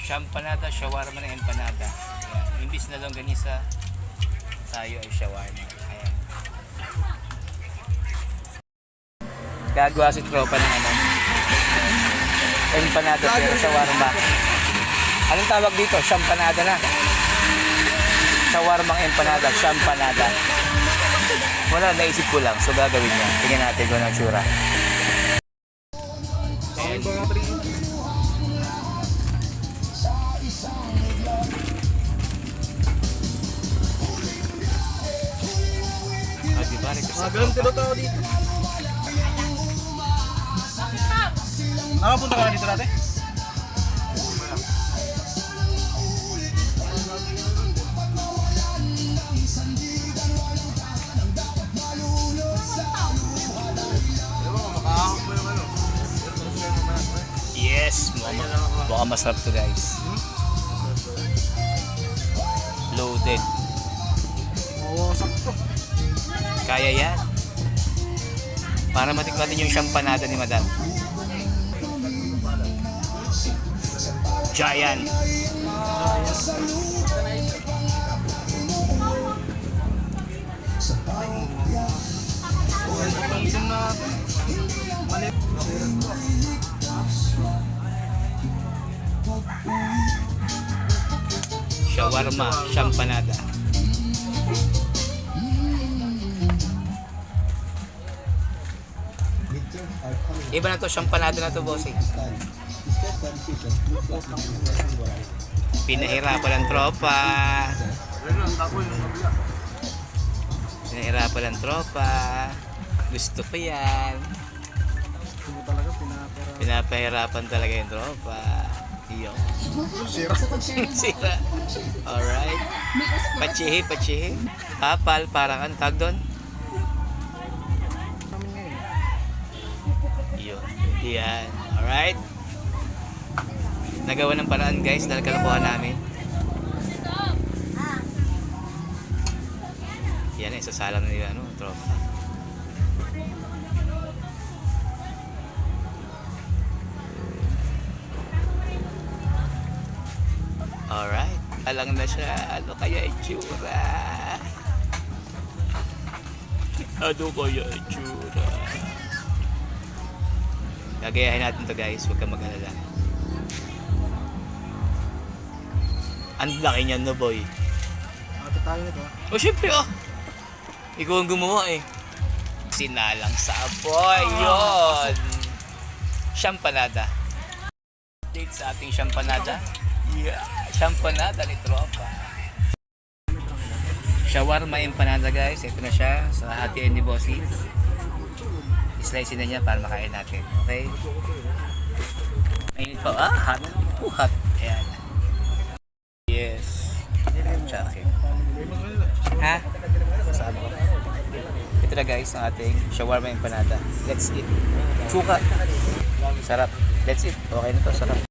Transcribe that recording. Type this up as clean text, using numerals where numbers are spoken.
Champanada, shawarma ng empanada. Ayan. Imbis na longganisa, tayo ay shawarma. Ayan. Gagawa si tropa ng ano? Empanada pero shawarma. Anong tawag dito? Champanada na. Shawarma empanada, champanada. Wala, naisip ko lang. So gagawin niya. Tingnan natin kung anong tsura. Ayan. Magalang tilo tao dito. Nakapunta ka na dito natin? Yes, mukhang masarap to guys. Loaded. Oo, sakto. Kaya yan. Para matikman natin yung champanada ni Madam. Giant. Shawarma, champanada. Iba na to, champanada na to, bossing. Pinahirapan ang tropa. Pinahirapan ang tropa. Gusto ko yan. Pinapahirapan talaga yung tropa. Iyo. Sira. Alright. Pachihi. Kapal, parang ano tag doon? Iyo. Yan. Alright. Nagawa ng paraan guys dahil kalokohan namin. Yan eh, sasalang na nila ano, tropa. Alright, alang na siya. Ano kaya itsura? Ano kaya itsura? Gagayahin natin to guys, huwag kang mag-alala. Ang laki niyan no boy. Ate tayo nito. Oh syempre oh. Ikaw ang gumawa eh. Sinalang sa apoy. Yun. Champanada. Update sa ating champanada. Yeah. Champanada ni tropa. Shawarma empanada guys. Ito na siya sa hatiin ni Bossy. Slice na niya para makain natin. Okay? Mainit pa. Hot. Hot. Ayan. Yes. Chakin. Ha? Kasama ko. Ito na guys ang ating shawarma empanada. Let's eat. Chuka. Sarap. Let's eat. Okay na to. Sarap.